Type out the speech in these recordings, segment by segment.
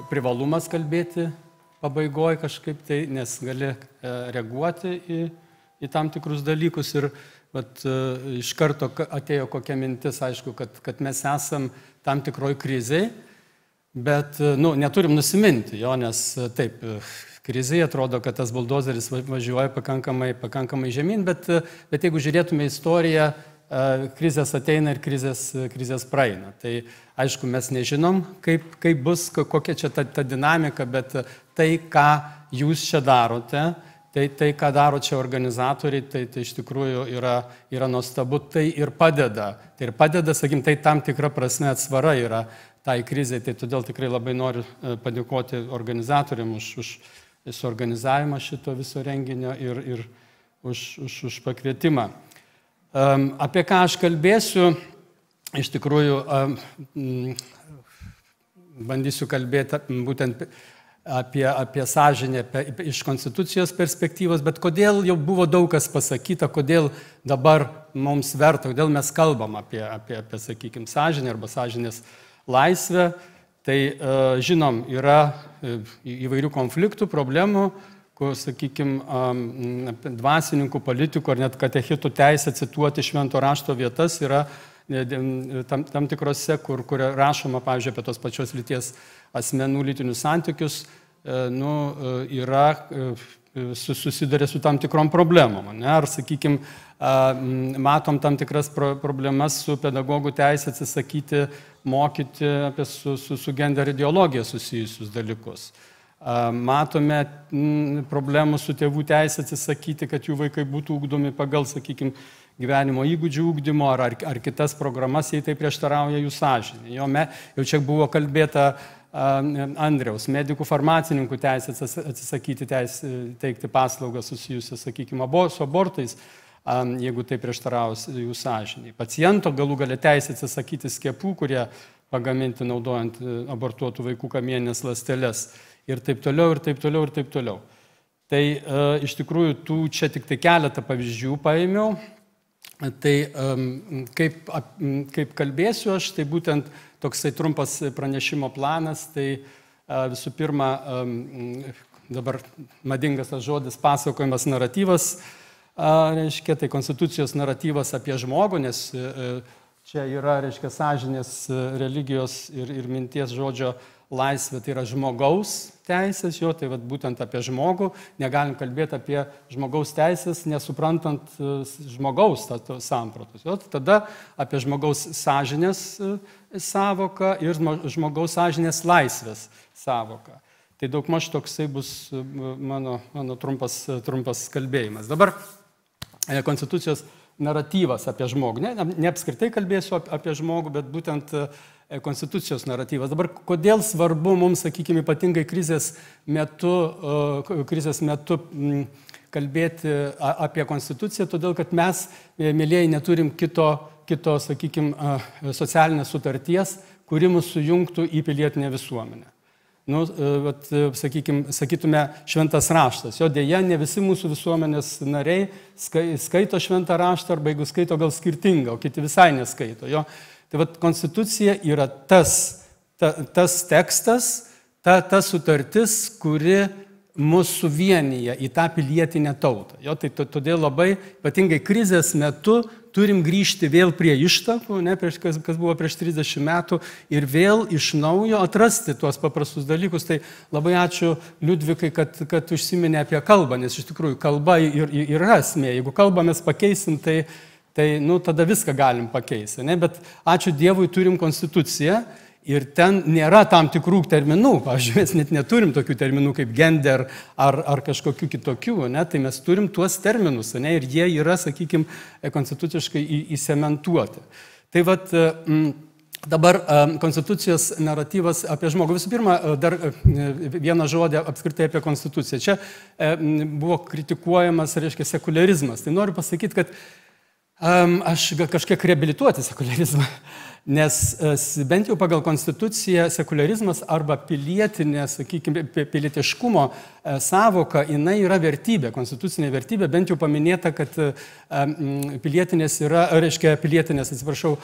privalumas kalbėti pabaigoje kažkaip tai, nes gali reaguoti į tam tikrus dalykus ir iš karto atėjo kokia mintis, aišku, kad mes esam tam tikroj krizėje, bet neturim nusiminti jo, nes taip, krizėje atrodo, kad tas buldozeris važiuoja pakankamai žemyn, bet jeigu žiūrėtume istoriją, krizės ateina ir krizės praeina. Tai aišku, mes nežinom, kaip bus, kokia čia ta dinamika, bet tai, ką jūs čia darote, tai ką daro čia organizatoriai, tai iš tikrųjų yra nuostabu, tai ir padeda. Tai ir padeda, sakykim, tai tam tikra prasme atsvara yra tai krizai, tai todėl tikrai labai noriu padėkoti organizatoriam už suorganizavimą šito viso renginio ir už pakvietimą. Apie ką aš kalbėsiu, iš tikrųjų bandysiu kalbėti būtent apie sąžinę iš konstitucijos perspektyvos, bet kodėl jau buvo daug kas pasakyta, kodėl dabar mums verta, kodėl mes kalbam apie sakykime, sąžinę arba sąžinės laisvę. Tai žinom, yra įvairių konfliktų, problemų, kur, sakykime, dvasininkų, politikų ar net katechitų teisė cituoti švento rašto vietas yra tam tikrose, kur rašoma, pavyzdžiui, apie tos pačios lyties asmenų lytinius santykius, yra susiduria su tam tikrom problemom. Ar, sakykime, matom tam tikras problemas su pedagogų teisė atsisakyti mokyti apie su gender ideologija susijusius dalykus. Matome problemų su tėvų teisė atsisakyti, kad jų vaikai būtų ugdomi pagal, sakykime, gyvenimo įgūdžių ugdymo ar kitas programas, jei tai prieštarauja jų sąžinė. Jau čia buvo kalbėta Andriaus, medikų farmacininkų teisė atsisakyti teikti paslaugas susijusias, sakykime, su abortais, jeigu tai prieštarauja jų sąžinė. Paciento galų gale teisė atsisakyti skiepų, kurie pagaminti naudojant abortuotų vaikų kamieninės ląsteles. Ir taip toliau, ir taip toliau, ir taip toliau. Tai iš tikrųjų čia tik tai keletą pavyzdžių paėmiau. Tai kaip kalbėsiu aš, tai būtent toksai trumpas pranešimo planas, tai visų pirma, dabar madingas tas žodis pasakojimas naratyvas, reiškia, tai konstitucijos naratyvas apie žmogų, nes čia yra, reiškia, sąžinės, religijos ir minties žodžio laisvė, tai yra žmogaus teisės, tai būtent apie žmogų, negalim kalbėti apie žmogaus teisės, nesuprantant žmogaus sampratos. Tada apie žmogaus sąžinės sąvoką ir žmogaus sąžinės laisvės sąvoką. Tai daugmaž toksai bus mano trumpas kalbėjimas. Dabar konstitucijos naratyvas apie žmogų. Ne apskritai kalbėsiu apie žmogų, bet būtent konstitucijos naratyvas. Dabar kodėl svarbu mums, sakykime, ypatingai krizės metu kalbėti apie konstituciją, todėl kad mes, mėlėjai, neturim kito, sakykime, socialinės sutarties, kuri mus sujungtų į pilietinę visuomenę. Sakytume, šventas raštas. Jo dėja, ne visi mūsų visuomenės nariai skaito šventą raštą, arba jeigu skaito gal skirtingą, o kiti visai neskaito. Tai konstitucija yra tas tekstas, ta sutartis, kuri mus suvienyje į tą pilietinę tautą. Tai todėl labai, ypatingai krizės metu, turim grįžti vėl prie ištakų, kas buvo prieš 30 metų, ir vėl iš naujo atrasti tuos paprastus dalykus. Tai labai ačiū Liudvikai, kad užsiminė apie kalbą, nes iš tikrųjų kalba yra esmė. Jeigu kalbą mes pakeisim, tai tada viską galim pakeisti. Bet ačiū Dievui turim konstituciją ir ten nėra tam tikrų terminų. Pavyzdžiui, mes net neturim tokių terminų kaip gender ar kažkokių kitokių. Tai mes turim tuos terminus ir jie yra, sakykime, konstituciškai įsementuoti. Tai dabar konstitucijos naratyvas apie žmogų. Visų pirma, dar vieną žodį apskritai apie konstituciją. Čia buvo kritikuojamas, reiškia, sekularizmas. Tai noriu pasakyti, kad Aš kažkiek reabilituoti sekularizmą, nes bent jau pagal konstituciją sekularizmas arba pilietinė, sakykime, pilietiškumo sąvoka, jinai yra vertybė, konstitucinė vertybė, bent jau paminėta, kad pilietinės yra, reiškia pilietinės, atsiprašau,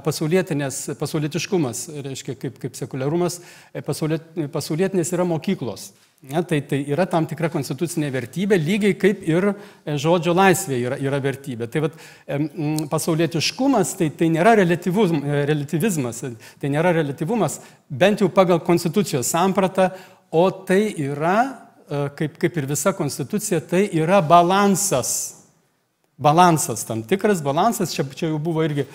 pasaulietiškumas, reiškia kaip sekuliarumas, pasaulietinės yra mokyklos. Ja, tai yra tam tikra konstitucinė vertybė, lygiai kaip ir žodžio laisvė yra vertybė. Tai vat, pasaulietiškumas tai nėra relativizmas, tai nėra relativumas, bent jau pagal konstitucijos sampratą, o tai yra, kaip ir visa konstitucija, tai yra balansas. Balansas, tam tikras balansas, čia jau buvo irgi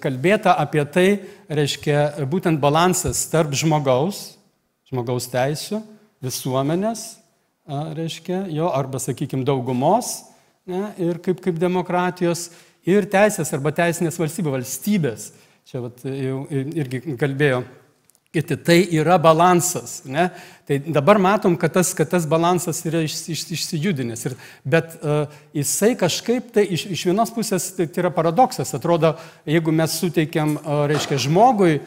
kalbėta apie tai, reiškia būtent balansas tarp žmogaus teisių, visuomenės, reiškia, jo, arba, sakykime, daugumos, ne, ir kaip demokratijos, ir teisės arba teisinės valstybės. Čia vat, jau irgi kalbėjo kiti, tai yra balansas. Ne? Tai dabar matom, kad tas balansas yra išsijudinęs. Bet jisai kažkaip, tai iš vienos pusės tai yra paradoksas. Atrodo, jeigu mes suteikiam, reiškia, žmogui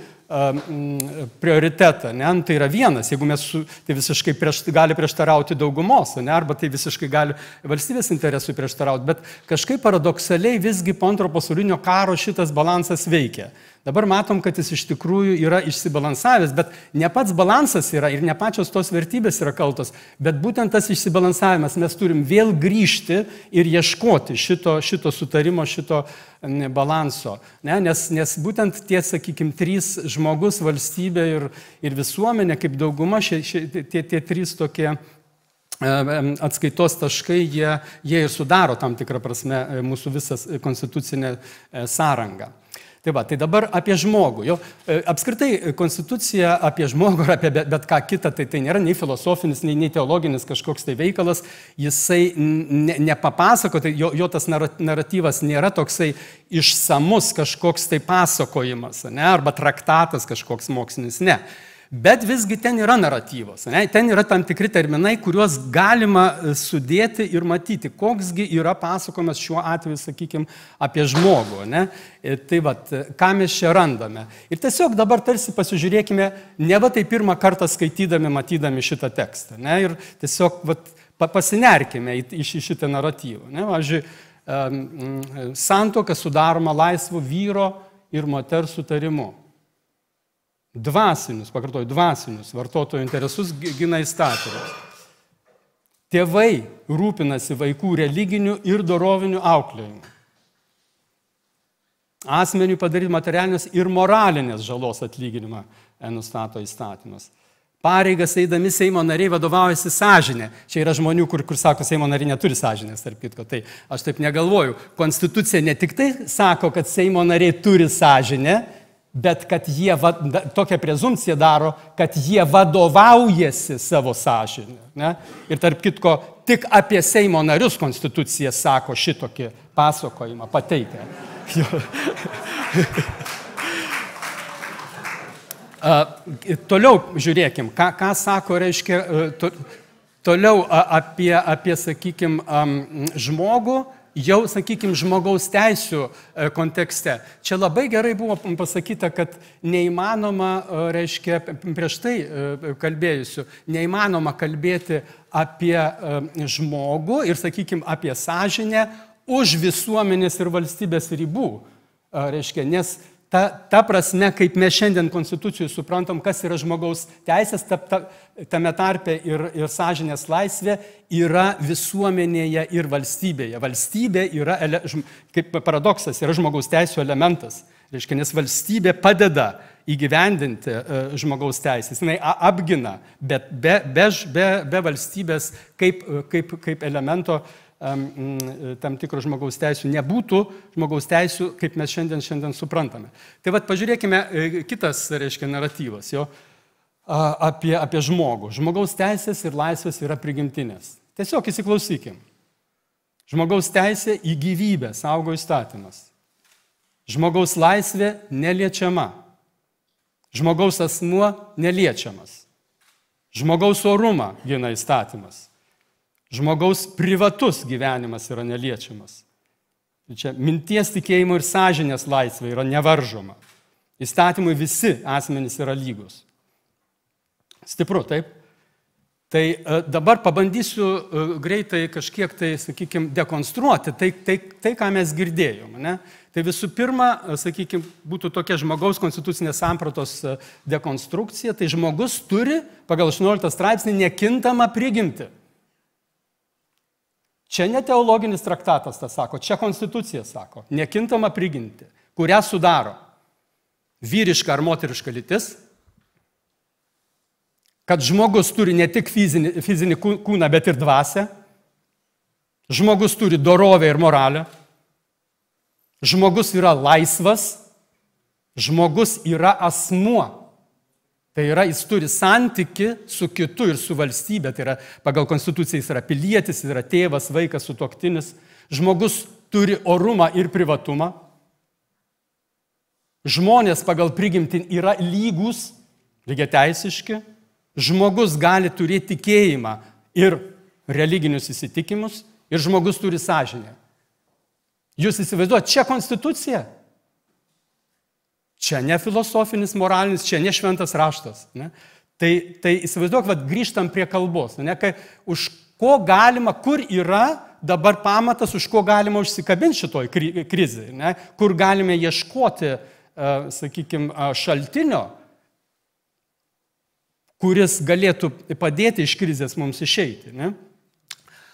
prioritetą, ne? Tai yra vienas, jeigu mes tai visiškai gali prieštarauti daugumos, ne? Arba tai visiškai gali valstybės interesui prieštarauti, bet kažkaip paradoksaliai visgi po Antrojo pasaulinio karo šitas balansas veikia. Dabar matom, kad jis iš tikrųjų yra išsibalansavęs, bet ne pats balansas yra ir ne pačios tos vertybės yra kaltos, bet būtent tas išsibalansavimas mes turim vėl grįžti ir ieškoti šito sutarimo, šito balanso. Ne? Nes būtent tie, sakykime, trys žmogus, valstybė ir visuomenė, kaip dauguma, tie trys tokie atskaitos taškai, jie ir sudaro tam tikrą prasme mūsų visą konstitucinę sąrangą. Tai dabar apie žmogų. Jo, apskritai, konstitucija apie žmogų ar apie bet ką kitą, tai nėra nei filosofinis, nei teologinis kažkoks tai veikalas, jisai nepapasako, tai jo tas naratyvas nėra toksai išsamus kažkoks tai pasakojimas, ne, arba traktatas kažkoks mokslinis, ne. Bet visgi ten yra naratyvas, ne? Ten yra tam tikri terminai, kuriuos galima sudėti ir matyti, koksgi yra pasakojimas šiuo atveju, sakykime, apie žmogų. Ne? Tai vat, ką mes čia randame. Ir tiesiog dabar tarsi pasižiūrėkime, ne va tai pirmą kartą skaitydami, matydami šitą tekstą. Ne? Ir tiesiog vat, pasinerkime į šitą naratyvą. Ne? Pavyzdžiui, santuoka sudaroma laisvu vyro ir moters sutarimu. Dvasinius vartotojų interesus gina įstatymas. Tėvai rūpinasi vaikų religiniu ir doroviniu auklėjimu. Asmeniui padaryti materialinės ir moralinės žalos atlyginimą nustato įstatymas. Pareigas eidami Seimo nariai vadovaujasi sąžinė. Čia yra žmonių, kur sako, Seimo nariai neturi sąžinės, tarp kitko. Tai aš taip negalvoju. Konstitucija ne tik tai sako, kad Seimo nariai turi sąžinę, bet kad jie, tokią prezumpciją daro, kad jie vadovaujasi savo sąžinę. Ne? Ir tarp kitko, tik apie Seimo narius konstitucija sako šitokį pasakojimą, pateikia. Toliau žiūrėkim, ką sako, reiškia, toliau apie sakykime, žmogų, jau, sakykime, žmogaus teisių kontekste. Čia labai gerai buvo pasakyta, kad neįmanoma, reiškia, prieš tai kalbėjusiu, neįmanoma kalbėti apie žmogų ir, sakykime, apie sąžinę už visuomenės ir valstybės ribų. Reiškia, nes ta prasme, kaip mes šiandien konstitucijų suprantam, kas yra žmogaus teisės, tame tarpe ir sąžinės laisvė yra visuomenėje ir valstybėje. Valstybė yra, kaip paradoksas, yra žmogaus teisų elementas. Reiškia, nes valstybė padeda įgyvendinti žmogaus teisės. Jis apgina, bet be valstybės kaip elemento tam tikro žmogaus teisų nebūtų žmogaus teisų, kaip mes šiandien suprantame. Tai vat pažiūrėkime kitas, reiškia, naratyvas jo, apie žmogų. Žmogaus teisės ir laisvės yra prigimtinės. Tiesiog įsiklausykim. Žmogaus teisė į gyvybę saugo įstatymas. Žmogaus laisvė neliečiama. Žmogaus asmuo neliečiamas. Žmogaus orumą gina įstatymas. Žmogaus privatus gyvenimas yra neliečiamas. Čia minties, tikėjimo ir sąžinės laisvė yra nevaržoma. Įstatymui visi asmenys yra lygus. Stipru, taip? Tai dabar pabandysiu greitai kažkiek tai, sakykime, dekonstruoti tai, ką mes girdėjome. Ne? Tai visų pirma, sakykime, būtų tokia žmogaus konstitucinės sampratos dekonstrukcija, tai žmogus turi pagal 18 straipsnį nekintamą prigimtį. Čia ne teologinis traktatas tas sako, čia konstitucija sako, nekintamą prigimtį, kurią sudaro vyriška ar moteriška lytis, kad žmogus turi ne tik fizinį kūną, bet ir dvasią, žmogus turi dorovę ir moralę, žmogus yra laisvas, žmogus yra asmuo. Tai yra, jis turi santyki su kitu ir su valstybė, tai yra, pagal konstituciją jis yra pilietis, jis yra tėvas, vaikas, sutuoktinis, žmogus turi orumą ir privatumą, žmonės pagal prigimtį yra lygus, lygiateisiški, žmogus gali turėti tikėjimą ir religinius įsitikimus, ir žmogus turi sąžinę. Jūs įsivaizduojate, čia konstitucija? Čia ne filosofinis, moralinis, čia ne šventas raštas. Ne? Tai įsivaizduok, grįžtam prie kalbos. Ne? Už ko galima, kur yra dabar pamatas, už ko galima užsikabinti šitoj krizai, ne? Kur galime ieškoti, sakykime, šaltinio, kuris galėtų padėti iš krizės mums išeiti. Ne?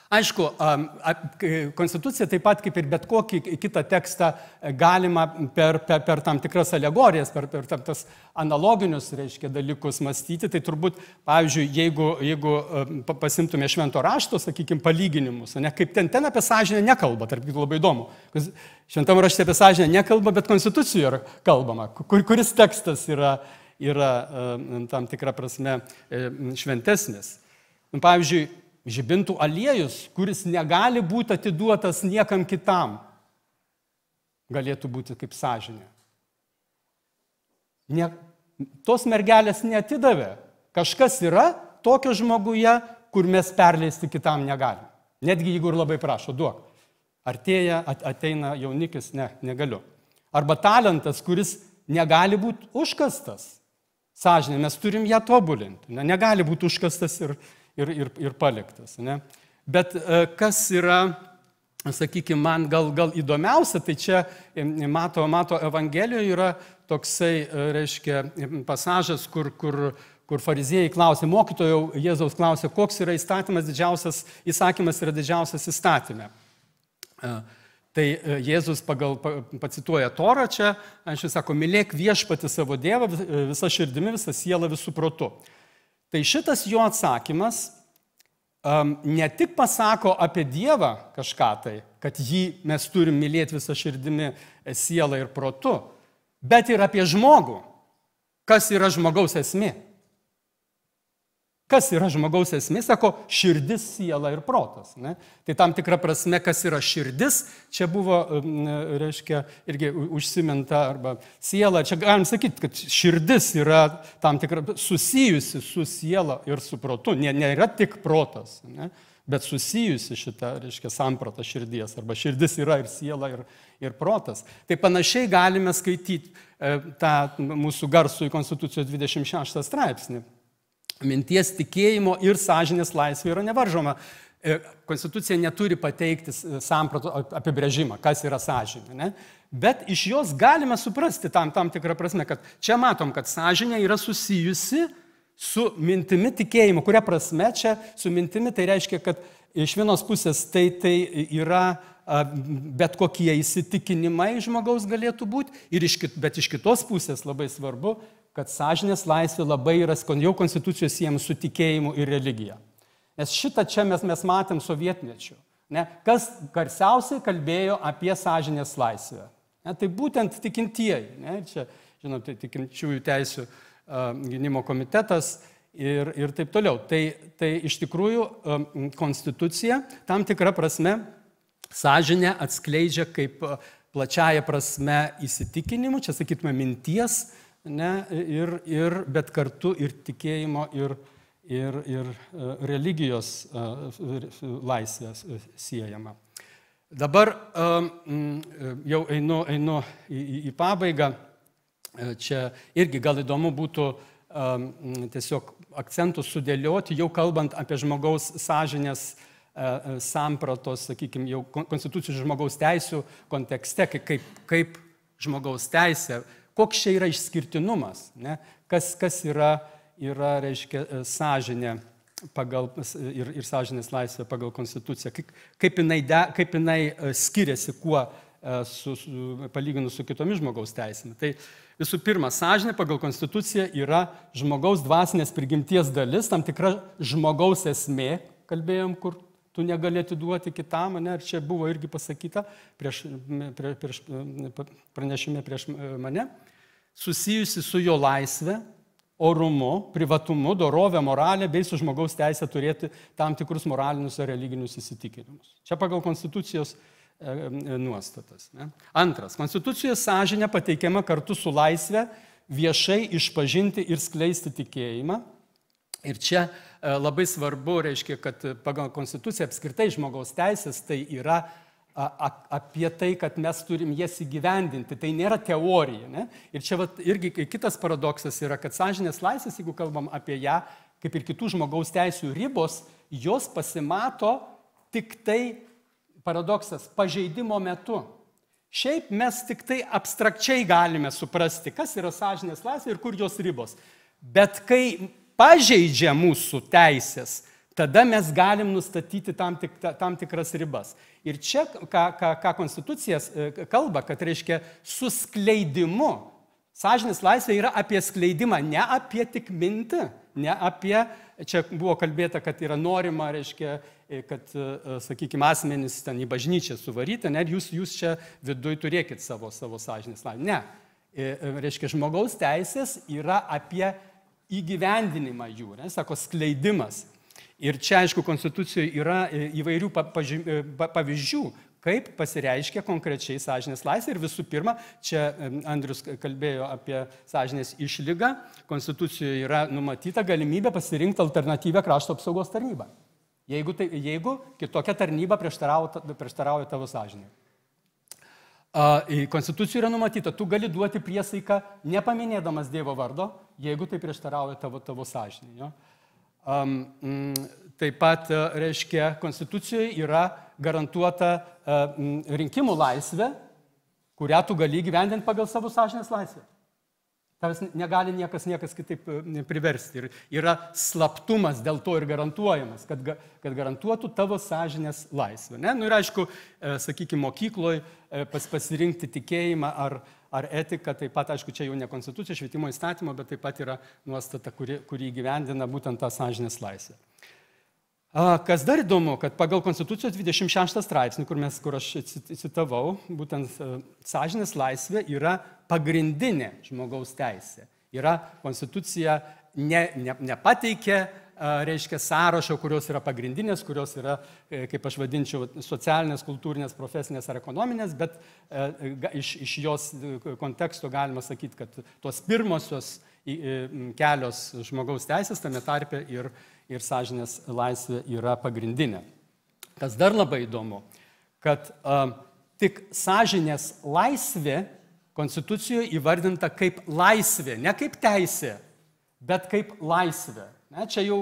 Aišku, konstitucija taip pat kaip ir bet kokį kitą tekstą galima per tam tikras alegorijas, per tas analoginius, reiškia, dalykus mąstyti. Tai turbūt, pavyzdžiui, jeigu pasimtume švento rašto, sakykime, palyginimus, ne, kaip ten apie sąžinę nekalba, tarp kitų labai įdomu. Šventam rašte apie sąžinę nekalba, bet konstitucijoje kalbama. Kuris tekstas yra tam tikrą prasme šventesnis. Pavyzdžiui, žibintų aliejus, kuris negali būti atiduotas niekam kitam, galėtų būti kaip sąžinė. Tos mergelės neatidavė. Kažkas yra tokio žmoguje, kur mes perleisti kitam negalim. Netgi jeigu ir labai prašo, duok. Ateina jaunikis, negaliu. Arba talentas, kuris negali būti užkastas. Sąžinė, mes turim ją tobulinti. Negali būti užkastas ir paliktas. Ne? Bet kas yra, sakykime, man gal įdomiausia, tai čia Mato Evangelijoje yra toksai, reiškia, pasažas, kur fariziejai klausė, mokytojau Jėzaus klausė, koks yra įsakymas yra didžiausias įstatyme. Tai Jėzus pacituoja Torą čia, jis sako, mylėk viešpatį savo Dievą visą širdimi, visą sielą, visų protu. Tai šitas jo atsakymas ne tik pasako apie Dievą kažką tai, kad jį mes turim mylėti visą širdimi, sielą ir protu, bet ir apie žmogų. Kas yra žmogaus esmė? Kas yra žmogaus esmė? Sako, širdis, siela ir protas. Ne? Tai tam tikra prasme, kas yra širdis, čia buvo, reiškia, irgi užsiminta, arba siela. Čia galim sakyti, kad širdis yra tam tikra susijusi su siela ir su protu. Nėra tik protas, ne? Bet susijusi šitą, reiškia, sampratą širdies. Arba širdis yra ir siela, ir protas. Tai panašiai galime skaityti tą mūsų garsų į Konstitucijos 26 straipsnį. Minties, tikėjimo ir sąžinės laisvė yra nevaržoma. Konstitucija neturi pateikti samprato apibrėžimą, kas yra sąžinė. Ne? Bet iš jos galime suprasti tam tikrą prasme, kad čia matom, kad sąžinė yra susijusi su mintimi tikėjimu. Kuria prasme čia su mintimi, tai reiškia, kad iš vienos pusės tai yra bet kokie įsitikinimai žmogaus galėtų būti, bet iš kitos pusės labai svarbu, kad sąžinės laisvė labai yra jau konstitucijos siejama su tikėjimu ir religija. Nes šitą čia mes matėm sovietmečiu. Ne? Kas garsiausiai kalbėjo apie sąžinės laisvę? Ne? Tai būtent tikintieji. Ne? Čia, žinot, tai tikinčiųjų teisių gynimo komitetas ir taip toliau. Tai iš tikrųjų konstitucija tam tikrą prasme sąžinę atskleidžia kaip plačiaja prasme įsitikinimų, čia sakytume minties, ne, bet kartu ir tikėjimo ir religijos laisvės siejama. Dabar jau einu į pabaigą. Čia irgi gal įdomu būtų tiesiog akcentus sudėlioti, jau kalbant apie žmogaus sąžinės sampratos, sakykime, jau konstitucijų žmogaus teisių kontekste, kaip žmogaus teisė, koks čia yra išskirtinumas, ne? Kas yra, reiškia, sąžinė ir sąžinės laisvė pagal konstituciją, kaip jinai skiriasi kuo palyginus su kitomis žmogaus teisėmis. Tai visų pirma, sąžinė pagal konstituciją yra žmogaus dvasinės prigimties dalis, tam tikra žmogaus esmė, kalbėjom, kur tu negali atiduoti kitam, ne? Ir čia buvo irgi pasakyta pranešime prieš mane, susijusi su jo laisvė, orumu, privatumu, dorove, moralė, bei su žmogaus teisė turėti tam tikrus moralinius ar religinius įsitikinimus. Čia pagal konstitucijos nuostatas. Ne? Antras, konstitucijos sąžinė pateikiama kartu su laisvė viešai išpažinti ir skleisti tikėjimą. Ir čia labai svarbu, reiškia, kad pagal konstituciją apskritai žmogaus teisės tai yra apie tai, kad mes turim jas įgyvendinti. Tai nėra teorija. Ne? Ir čia irgi kitas paradoksas yra, kad sąžinės laisvės, jeigu kalbam apie ją, kaip ir kitų žmogaus teisių ribos, jos pasimato tik tai, paradoksas, pažeidimo metu. Šiaip mes tik tai abstrakčiai galime suprasti, kas yra sąžinės laisvė ir kur jos ribos. Bet kai pažeidžia mūsų teisės, tada mes galim nustatyti tam tikras ribas. Ir čia, ką konstitucijas kalba, kad reiškia su skleidimu. Sąžinės laisvė yra apie skleidimą, ne apie tik mintį, ne apie, čia buvo kalbėta, kad yra norima, reiškia, kad, sakykime, asmenys ten į bažnyčią suvaryti, ne, ir jūs čia viduj turėkit savo sąžinės laisvę. Ne, reiškia, žmogaus teisės yra apie įgyvendinimą jų, ne, sako, skleidimas. Ir čia, aišku, konstitucijoje yra įvairių pavyzdžių, kaip pasireiškia konkrečiai sąžinės laisvė. Ir visų pirma, čia Andrius kalbėjo apie sąžinės išlygą, konstitucijoje yra numatyta galimybė pasirinkti alternatyvę krašto apsaugos tarnybą, jeigu kitokia tarnyba prieštarauja tavo sąžinė. Konstitucijoje yra numatyta, tu gali duoti priesaiką nepaminėdamas Dievo vardo, jeigu tai prieštarauja tavo sąžinė. Jo? Taip pat, reiškia, konstitucijoje yra garantuota rinkimų laisvė, kurią tu gali gyvendinti pagal savo sąžinės laisvę. Tavęs negali niekas kitaip priversti. Ir yra slaptumas dėl to ir garantuojamas, kad garantuotų tavo sąžinės laisvę. Ne? Nu ir aišku, sakykime, mokykloje pasirinkti tikėjimą ar etiką, taip pat, aišku, čia jau ne konstitucija, švietimo įstatymo, bet taip pat yra nuostata, kuri įgyvendina būtent tą sąžinės laisvę. Kas dar įdomu, kad pagal konstitucijos 26 straipsnį, kur aš citavau, būtent sąžinės laisvė yra pagrindinė žmogaus teisė. Yra konstitucija nepateikė, reiškia, sąrašo, kurios yra pagrindinės, kurios yra, kaip aš vadinčiau, socialinės, kultūrinės, profesinės ar ekonominės, bet iš jos konteksto galima sakyti, kad tos pirmosios kelios žmogaus teisės, tame tarpe ir sąžinės laisvė yra pagrindinė. Kas dar labai įdomu, kad tik sąžinės laisvė konstitucijoje įvardinta kaip laisvė, ne kaip teisė, bet kaip laisvė. Ne, čia jau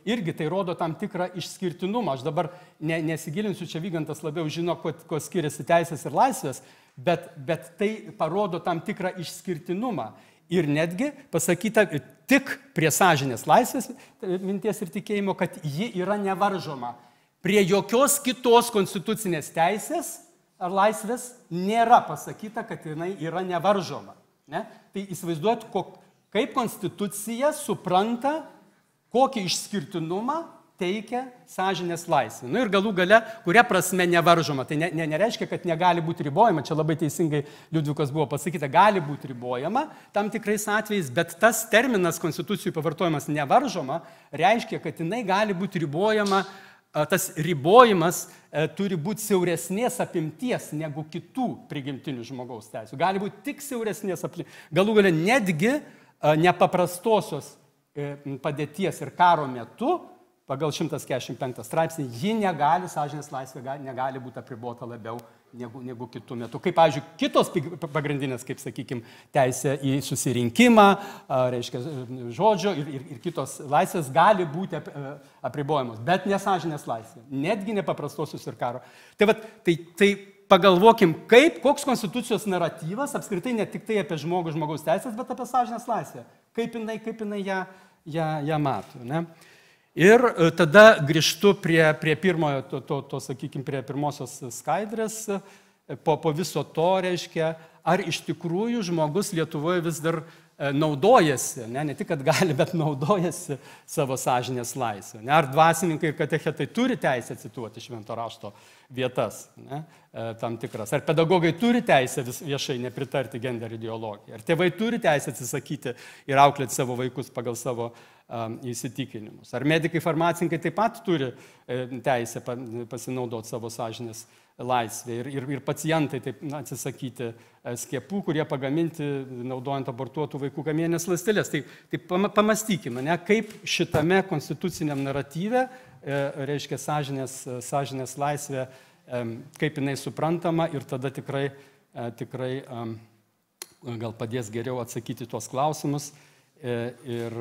irgi tai rodo tam tikrą išskirtinumą. Aš dabar nesigilinsiu, čia Vygantas labiau žino, ko skiriasi teisės ir laisvės, bet tai parodo tam tikrą išskirtinumą. Ir netgi pasakyta tik prie sąžinės laisvės minties ir tikėjimo, kad ji yra nevaržoma. Prie jokios kitos konstitucinės teisės ar laisvės nėra pasakyta, kad jinai yra nevaržoma. Ne? Tai įsivaizduojat, kaip konstitucija supranta, kokį išskirtinumą teikia sąžinės laisvė. Nu ir galų gale, kuria prasme nevaržoma. Tai nereiškia, kad negali būti ribojama. Čia labai teisingai Liudvikas buvo pasakyta, gali būti ribojama tam tikrais atvejais, bet tas terminas konstitucijų pavartojimas nevaržoma reiškia, kad jinai gali būti ribojama, tas ribojimas turi būti siauresnės apimties negu kitų prigimtinių žmogaus teisių. Gali būti tik siauresnės apimties. Galų gale netgi nepaprastosios padėties ir karo metu pagal 145 straipsnį, ji negali, sąžinės laisvė negali būti apribota labiau negu kitų metų. Kaip, pavyzdžiui, kitos pagrindinės, kaip, sakykime, teisė į susirinkimą, reiškia, žodžio ir kitos laisvės gali būti apribojamos, bet ne sąžinės laisvė, netgi nepaprastosios ir karo. Tai pagalvokim, koks konstitucijos naratyvas, apskritai ne tik tai apie žmogaus teisės, bet apie sąžinės laisvę, kaip jinai ją mato. Ne? Ir tada grįžtu prie pirmojo, sakykime, prie pirmosios skaidrės, po viso to reiškia, ar iš tikrųjų žmogus Lietuvoje vis dar naudojasi, ne tik, kad gali, bet naudojasi savo sąžinės laisvę. Ar dvasininkai ir katechetai turi teisę cituoti švento rašto vietas, ne, tam tikras. Ar pedagogai turi teisę viešai nepritarti gender ideologijai. Ar tėvai turi teisę atsisakyti ir auklėti savo vaikus pagal savo įsitikinimus. Ar medikai, farmacininkai taip pat turi teisę pasinaudoti savo sąžinės laisvė ir pacientai taip atsisakyti skiepų, kurie pagaminti naudojant abortuotų vaikų kamienines ląsteles. Tai pamastykime, ne, kaip šitame konstituciniam naratyve, reiškia sąžinės laisvė, kaip jinai suprantama ir tada tikrai gal padės geriau atsakyti tuos klausimus. Ir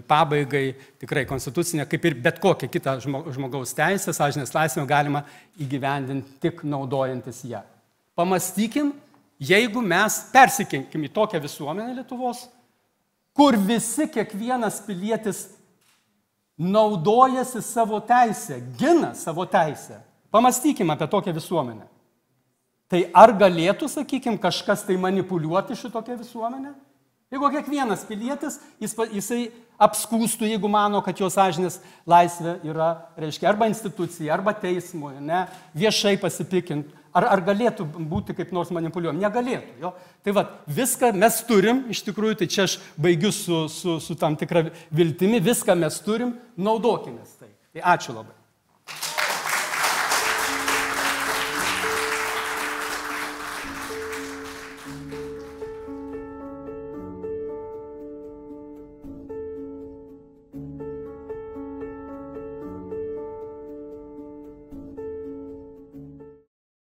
pabaigai tikrai konstitucinė, kaip ir bet kokia kita žmogaus teisė, sąžinės laisvę galima įgyvendinti tik naudojantis ją. Pamastykim, jeigu mes persikenkim į tokią visuomenę Lietuvos, kur visi, kiekvienas pilietis naudojasi savo teisę, gina savo teisę. Pamastykim apie tokią visuomenę. Tai ar galėtų, sakykime, kažkas tai manipuliuoti šitokią visuomenę? Jeigu kiekvienas pilietis, jisai apskūstų, jeigu mano, kad jo sąžinės laisvė yra, reiškia, arba institucija, arba teismui, ne, viešai pasipikint, ar galėtų būti kaip nors manipuliuojama? Negalėtų. Jo? Tai viską mes turim, iš tikrųjų, tai čia aš baigiu su tam tikra viltimi, viską mes turim, naudokimės tai. Tai ačiū labai.